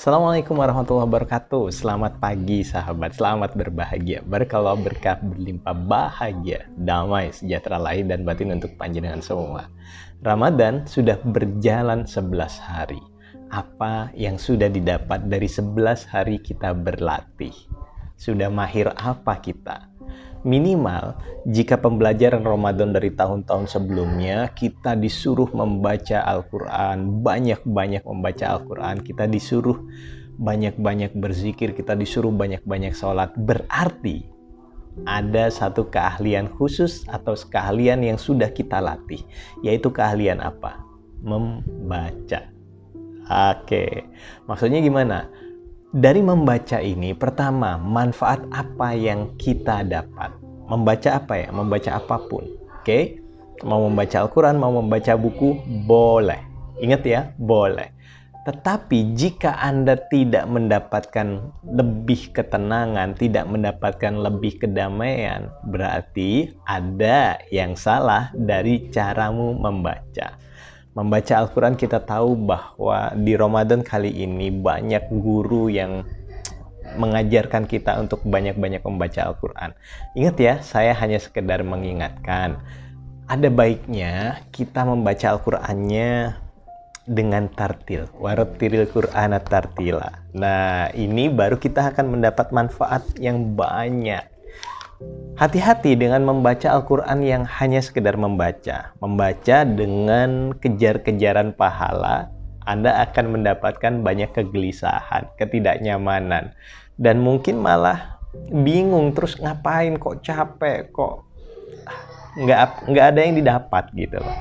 Assalamualaikum warahmatullahi wabarakatuh. Selamat pagi sahabat, selamat berbahagia. Berkah berkah berlimpah bahagia, damai, sejahtera lahir dan batin untuk panjenengan semua. Ramadan sudah berjalan 11 hari. Apa yang sudah didapat dari 11 hari kita berlatih? Sudah mahir apa kita? Minimal, jika pembelajaran Ramadan dari tahun-tahun sebelumnya, kita disuruh membaca Al-Quran, banyak-banyak membaca Al-Quran, kita disuruh banyak-banyak berzikir, kita disuruh banyak-banyak sholat. Berarti, ada satu keahlian khusus atau keahlian yang sudah kita latih, yaitu keahlian apa? Membaca. Oke, maksudnya gimana? Dari membaca ini, pertama, manfaat apa yang kita dapat? Membaca apa ya? Membaca apapun. Oke? Mau membaca Al-Quran, mau membaca buku, boleh. Ingat ya, boleh. Tetapi jika Anda tidak mendapatkan lebih ketenangan, tidak mendapatkan lebih kedamaian, berarti ada yang salah dari caramu membaca. Membaca Al-Quran, kita tahu bahwa di Ramadan kali ini banyak guru yang mengajarkan kita untuk banyak-banyak membaca Al-Quran. Ingat ya, saya hanya sekedar mengingatkan. Ada baiknya kita membaca Al-Qurannya dengan tartil. Warattilil Qur'ana tartila. Nah, ini baru kita akan mendapat manfaat yang banyak. Hati-hati dengan membaca Al-Quran yang hanya sekedar membaca. Membaca dengan kejar-kejaran pahala, Anda akan mendapatkan banyak kegelisahan, ketidaknyamanan. Dan mungkin malah bingung, terus ngapain, kok capek, kok nggak ada yang didapat gitu loh.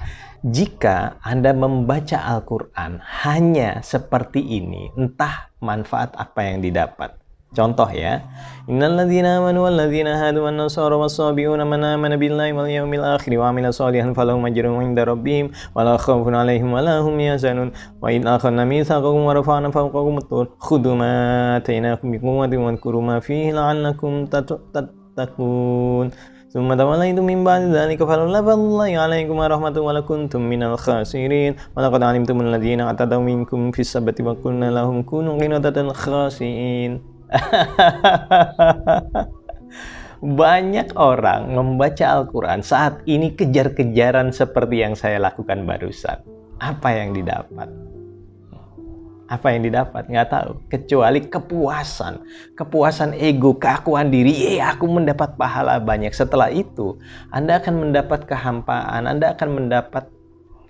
Jika Anda membaca Al-Quran hanya seperti ini, entah manfaat apa yang didapat. Contoh ya, innalladzina amanu walladzina hadu wan nasara was-sabiuna man amana billahi wal yawmil akhir wa amila shalihan falahum ajrun 'inda rabbihim wa la khaufun 'alaihim wa la hum yahzanun wa in akhadna mitsaqakum wa rafa'na fawqakum at-tur khudhu ma atainakum biquwwatin wadhkuru ma fihi la'allakum tattaqun thumma tawallaytum min ba'di dzalika falawla fadlullahi 'alaikum wa rahmatuhu wa lakuntum minal khasirin wa laqad 'alimtumul ladzina atadaw minkum fis sabti wa qulna lahum kunu qiradatan khasiin. Banyak orang membaca Al-Quran saat ini kejar-kejaran seperti yang saya lakukan barusan. Apa yang didapat? Apa yang didapat? Nggak tahu. Kecuali kepuasan. Kepuasan ego, keakuan diri. Aku mendapat pahala banyak. Setelah itu, Anda akan mendapat kehampaan. Anda akan mendapat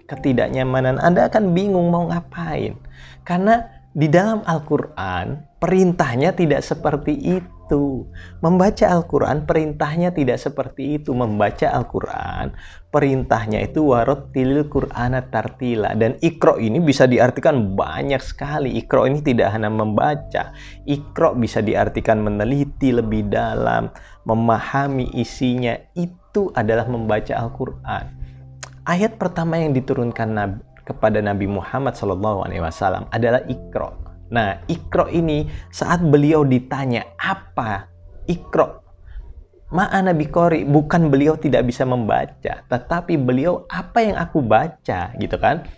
ketidaknyamanan. Anda akan bingung mau ngapain. Karena di dalam Al-Quran, perintahnya tidak seperti itu. Membaca Al-Quran, perintahnya tidak seperti itu. Membaca Al-Quran, perintahnya itu warattilil Qur'ana tartila. Dan Iqra ini bisa diartikan banyak sekali. Iqra ini tidak hanya membaca. Iqra bisa diartikan meneliti lebih dalam, memahami isinya. Itu adalah membaca Al-Quran. Ayat pertama yang diturunkan kepada Nabi Muhammad SAW adalah Iqra. Nah, Iqra ini saat beliau ditanya apa Iqra, ma'ana biqori, bukan beliau tidak bisa membaca, tetapi beliau apa yang aku baca gitu kan.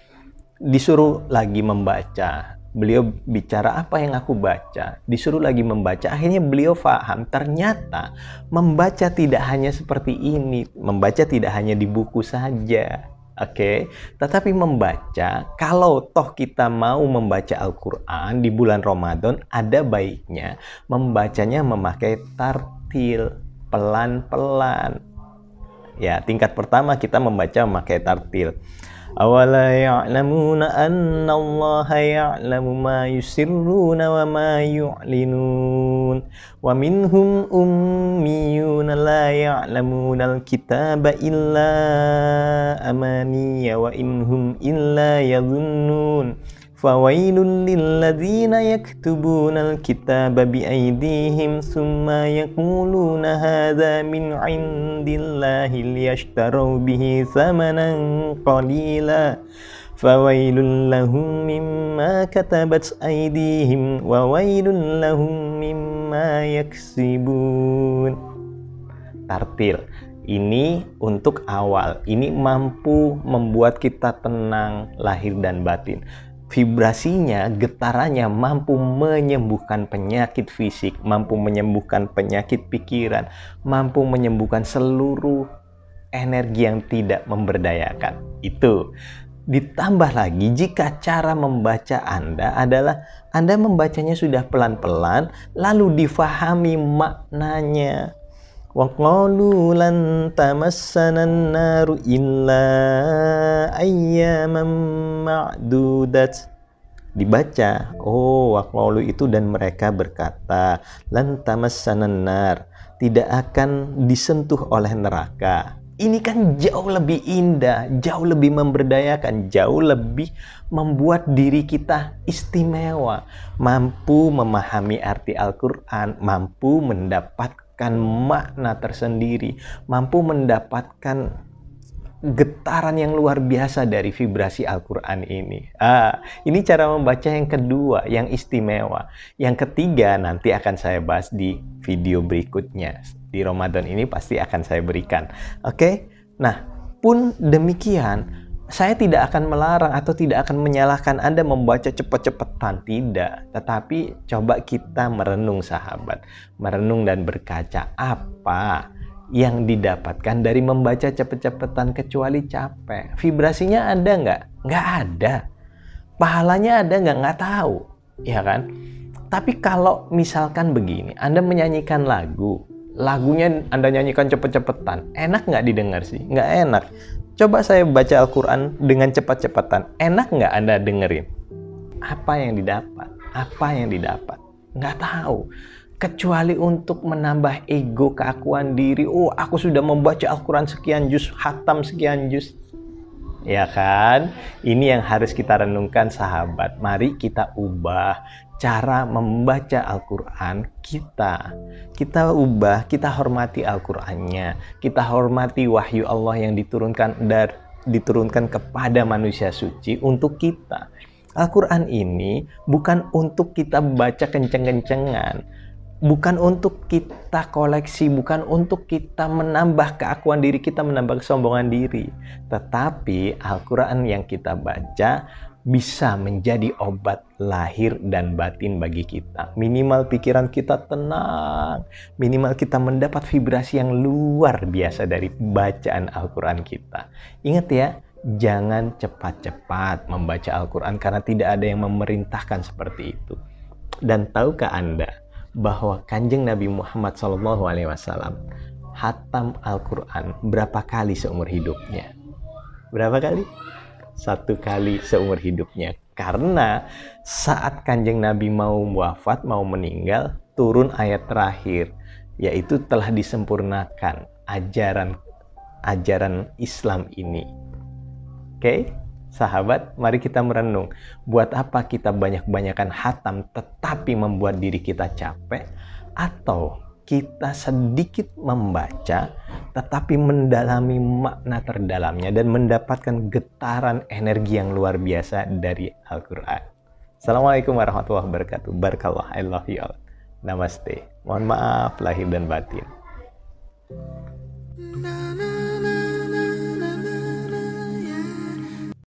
Disuruh lagi membaca. Beliau bicara apa yang aku baca, disuruh lagi membaca. Akhirnya beliau paham, ternyata membaca tidak hanya seperti ini, membaca tidak hanya di buku saja. Oke, tetapi membaca, kalau toh kita mau membaca Al-Quran di bulan Ramadan, ada baiknya membacanya memakai tartil, pelan-pelan. Ya, tingkat pertama kita membaca memakai tartil. Awala ya'lamuna anna Allaha ya'lamu ma yusirruna wa ma yu'linun wa minhum ummiyuna la ya'lamuna al-kitaba illa amaniya wa inhum illa yadhunnun fawailul lilladzina yaktubuna al-kitaba biaydihim thumma yaquluna hadza min 'indillahi liyashtaru bihi thamanan qalila fawailul lahum mimma katabat aydihim wa wailul lahum mimma yaksibun. Tartil ini untuk awal, ini mampu membuat kita tenang lahir dan batin. Vibrasinya, getarannya mampu menyembuhkan penyakit fisik, mampu menyembuhkan penyakit pikiran, mampu menyembuhkan seluruh energi yang tidak memberdayakan. Itu. Ditambah lagi jika cara membaca Anda adalah Anda membacanya sudah pelan-pelan, lalu difahami maknanya. Wa qalu lan tamassana an-naru illa ayyaman ma'dudat. Dibaca, oh wa qalu itu dan mereka berkata, lan tamassana an-nar, tidak akan disentuh oleh neraka. Ini kan jauh lebih indah, jauh lebih memberdayakan, jauh lebih membuat diri kita istimewa, mampu memahami arti Al-Quran, mampu mendapatkan makna tersendiri, mampu mendapatkan getaran yang luar biasa dari vibrasi Al-Quran ini. Ini cara membaca yang kedua, yang istimewa. Yang ketiga nanti akan saya bahas di video berikutnya. Di Ramadan ini pasti akan saya berikan. Oke? Nah, pun demikian, saya tidak akan melarang atau tidak akan menyalahkan Anda membaca cepat-cepatan, tidak. Tetapi coba kita merenung sahabat. Merenung dan berkaca apa yang didapatkan dari membaca cepet-cepetan kecuali capek. Vibrasinya ada nggak? Nggak ada. Pahalanya ada nggak tahu. Ya kan? Tapi kalau misalkan begini, Anda menyanyikan lagunya Anda nyanyikan cepet-cepetan, enak nggak didengar sih? Nggak enak. Coba saya baca Al-Quran dengan cepat-cepatan, enak nggak Anda dengerin? Apa yang didapat? Apa yang didapat? Nggak tahu. Kecuali untuk menambah ego, keakuan diri. Oh, aku sudah membaca Al-Quran sekian juz, khatam sekian juz. Ya kan? Ini yang harus kita renungkan sahabat. Mari kita ubah cara membaca Al-Quran kita. Kita ubah, kita hormati Al-Qurannya. Kita hormati wahyu Allah yang diturunkan kepada manusia suci untuk kita. Al-Quran ini bukan untuk kita baca kenceng-kencengan. Bukan untuk kita koleksi, bukan untuk kita menambah keakuan diri kita, menambah kesombongan diri. Tetapi Al-Quran yang kita baca bisa menjadi obat lahir dan batin bagi kita. Minimal pikiran kita tenang, minimal kita mendapat vibrasi yang luar biasa dari bacaan Al-Quran kita. Ingat ya, jangan cepat-cepat membaca Al-Quran karena tidak ada yang memerintahkan seperti itu. Dan tahukah Anda bahwa Kanjeng Nabi Muhammad SAW hatam Al-Quran berapa kali seumur hidupnya? Berapa kali? 1 kali seumur hidupnya. Karena saat Kanjeng Nabi mau wafat, mau meninggal, turun ayat terakhir, yaitu telah disempurnakan ajaran Islam ini. Oke? Sahabat, mari kita merenung. Buat apa kita banyak-banyakan hatam tetapi membuat diri kita capek? Atau kita sedikit membaca tetapi mendalami makna terdalamnya dan mendapatkan getaran energi yang luar biasa dari Al-Quran. Assalamualaikum warahmatullahi wabarakatuh. Barakallah, I love you all. Namaste. Mohon maaf lahir dan batin.